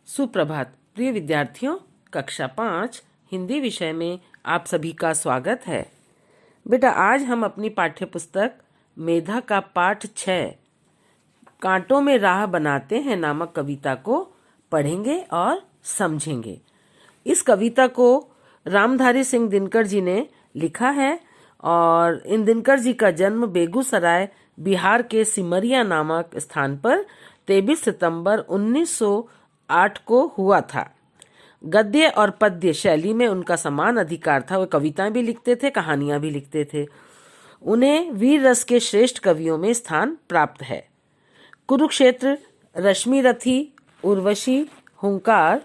सुप्रभात प्रिय विद्यार्थियों, कक्षा 5 हिंदी विषय में आप सभी का स्वागत है। बेटा, आज हम अपनी पाठ्य पुस्तक मेधा का पाठ 6 कांटों में राह बनाते हैं नामक कविता को पढ़ेंगे और समझेंगे। इस कविता को रामधारी सिंह दिनकर जी ने लिखा है और इन दिनकर जी का जन्म बेगूसराय बिहार के सिमरिया नामक स्थान पर 23 सितंबर 1908 को हुआ था। गद्य और पद्य शैली में उनका समान अधिकार था। वे कविताएं भी लिखते थे, कहानियां भी लिखते थे। उन्हें वीर रस के श्रेष्ठ कवियों में स्थान प्राप्त है। कुरुक्षेत्र, रश्मिरथी, उर्वशी, हुंकार,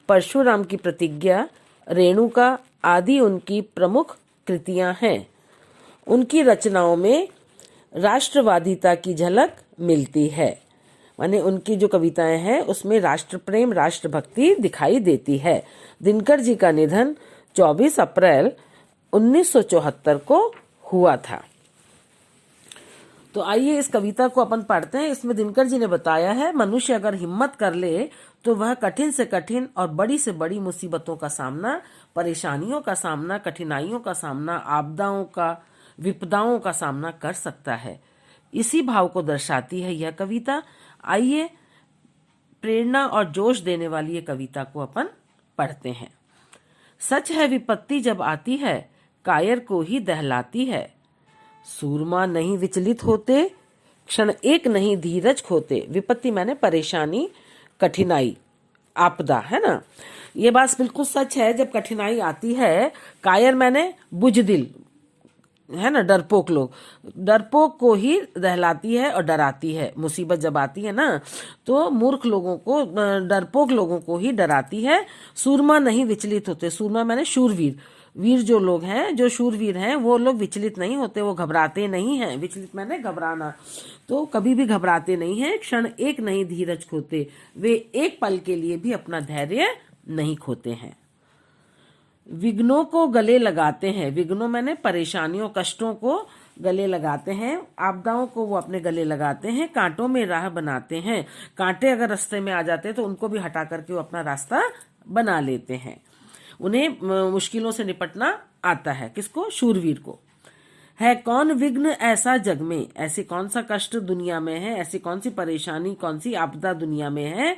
परशुराम की प्रतिज्ञा, रेणुका आदि उनकी प्रमुख कृतियां हैं। उनकी रचनाओं में राष्ट्रवादिता की झलक मिलती है। माने उनकी जो कविताएं हैं उसमें राष्ट्र प्रेम, राष्ट्रभक्ति दिखाई देती है। दिनकर जी का निधन 24 अप्रैल 1974 को हुआ था। तो आइए इस कविता को अपन पढ़ते हैं। इसमें दिनकर जी ने बताया है, मनुष्य अगर हिम्मत कर ले तो वह कठिन से कठिन और बड़ी से बड़ी मुसीबतों का सामना, परेशानियों का सामना, कठिनाइयों का सामना, आपदाओं का, विपदाओं का सामना कर सकता है। इसी भाव को दर्शाती है यह कविता। आइए प्रेरणा और जोश देने वाली ये कविता को अपन पढ़ते हैं। सच है विपत्ति जब आती है, कायर को ही दहलाती है। सूरमा नहीं विचलित होते, क्षण एक नहीं धीरज खोते। विपत्ति माने परेशानी, कठिनाई, आपदा, है ना। ये बात बिल्कुल सच है। जब कठिनाई आती है, कायर माने बुजदिल, है ना, डरपोक लोग, डरपोक को ही दहलाती है और डराती है। मुसीबत जब आती है ना तो मूर्ख लोगों को, डरपोक लोगों को ही डराती है। सूरमा नहीं विचलित होते। सूरमा माने शूरवीर। वीर जो लोग हैं, जो शूरवीर हैं, वो लोग विचलित नहीं होते, वो घबराते नहीं हैं। विचलित माने घबराना, तो कभी भी घबराते नहीं हैं। क्षण एक नहीं धीरज खोते, वे एक पल के लिए भी अपना धैर्य नहीं खोते हैं। विघ्नों को गले लगाते हैं। विघ्नों मैंने परेशानियों, कष्टों को गले लगाते हैं। आपदाओं को वो अपने गले लगाते हैं। कांटों में राह बनाते हैं। कांटे अगर रास्ते में आ जाते हैं तो उनको भी हटा करके वो अपना रास्ता बना लेते हैं। उन्हें मुश्किलों से निपटना आता है। किसको? शूरवीर को। है कौन विघ्न ऐसा जग में, ऐसी कौन सा कष्ट दुनिया में है, ऐसी कौन सी परेशानी, कौन सी आपदा दुनिया में है,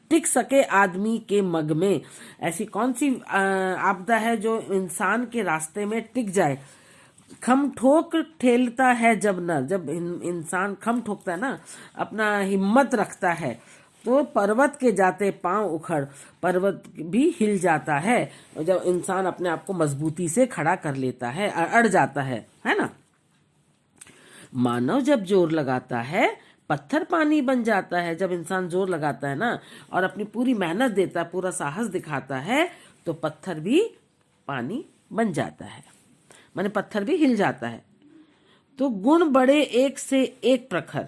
टिक सके आदमी के मग में। ऐसी कौन सी आपदा है जो इंसान के रास्ते में टिक जाए। खम ठोक ठेलता है जब न, जब इंसान खम ठोकता है ना, अपना हिम्मत रखता है, तो पर्वत के जाते पांव उखड़, पर्वत भी हिल जाता है। जब इंसान अपने आप को मजबूती से खड़ा कर लेता है, अड़ जाता है ना। मानव जब जोर लगाता है, पत्थर पानी बन जाता है। जब इंसान जोर लगाता है ना और अपनी पूरी मेहनत देता है, पूरा साहस दिखाता है, तो पत्थर भी पानी बन जाता है, माने पत्थर भी हिल जाता है। तो गुण बड़े एक से एक प्रखर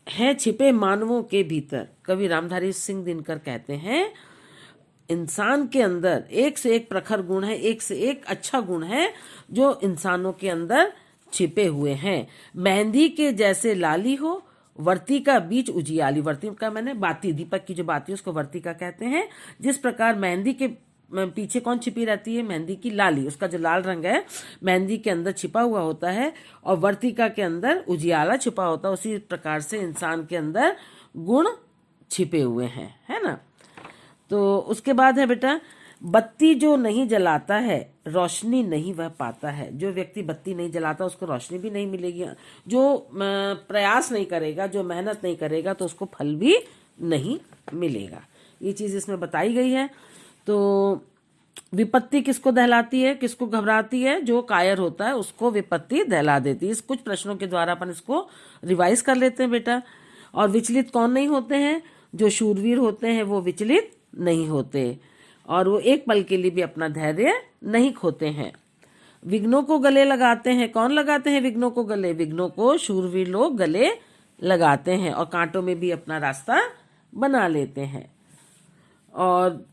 है छिपे मानवों के भीतर। कवि रामधारी सिंह दिनकर कहते हैं, इंसान के अंदर एक से एक प्रखर गुण है, एक से एक अच्छा गुण है जो इंसानों के अंदर छिपे हुए हैं। मेहंदी के जैसे लाली हो, वर्ती का बीच उजियाली। वर्ती का मैंने बाती, दीपक की जो बाती है उसको वर्ती का कहते हैं। जिस प्रकार मेहंदी के पीछे कौन छिपी रहती है? मेहंदी की लाली, उसका जो लाल रंग है मेहंदी के अंदर छिपा हुआ होता है, और वर्तिका के अंदर उजियाला छिपा होता है। उसी प्रकार से इंसान के अंदर गुण छिपे हुए हैं, है ना। तो उसके बाद है बेटा, बत्ती जो नहीं जलाता है, रोशनी नहीं वह पाता है। जो व्यक्ति बत्ती नहीं जलाता उसको रोशनी भी नहीं मिलेगी। जो प्रयास नहीं करेगा, जो मेहनत नहीं करेगा, तो उसको फल भी नहीं मिलेगा। ये चीज इसमें बताई गई है। तो विपत्ति किसको दहलाती है, किसको घबराती है? जो कायर होता है उसको विपत्ति दहला देती है। इस कुछ प्रश्नों के द्वारा अपन इसको रिवाइज कर लेते हैं बेटा। और विचलित कौन नहीं होते हैं? जो शूरवीर होते हैं वो विचलित नहीं होते, और वो एक पल के लिए भी अपना धैर्य नहीं खोते हैं। विघ्नों को गले लगाते हैं। कौन लगाते हैं विघ्नों को गले? विघ्नों को शूरवीर लोग गले लगाते हैं और कांटों में भी अपना रास्ता बना लेते हैं। और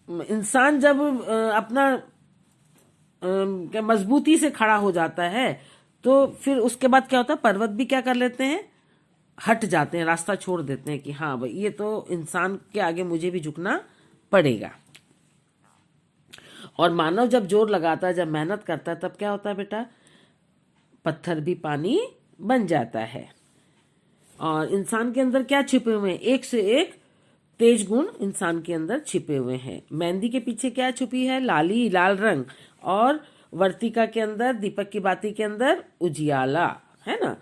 इंसान जब अपना मजबूती से खड़ा हो जाता है तो फिर उसके बाद क्या होता है? पर्वत भी क्या कर लेते हैं? हट जाते हैं, रास्ता छोड़ देते हैं कि हाँ भाई ये तो इंसान के आगे मुझे भी झुकना पड़ेगा। और मानव जब जोर लगाता है, जब मेहनत करता है, तब क्या होता है बेटा? पत्थर भी पानी बन जाता है। और इंसान के अंदर क्या छिपे हुए हैं? एक से एक तेज गुण इंसान के अंदर छिपे हुए हैं। मेहंदी के पीछे क्या छुपी है? लाली, लाल रंग। और वर्तिका के अंदर, दीपक की बाती के अंदर उजियाला, है ना।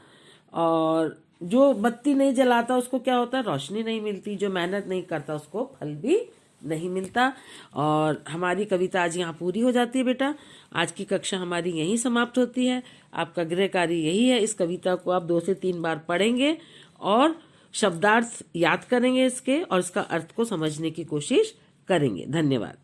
और जो बत्ती नहीं जलाता उसको क्या होता है? रोशनी नहीं मिलती। जो मेहनत नहीं करता उसको फल भी नहीं मिलता। और हमारी कविता आज यहाँ पूरी हो जाती है बेटा। आज की कक्षा हमारी यहीं समाप्त होती है। आपका गृह कार्य यही है, इस कविता को आप 2 से 3 बार पढ़ेंगे और शब्दार्थ याद करेंगे इसके, और इसका अर्थ को समझने की कोशिश करेंगे। धन्यवाद।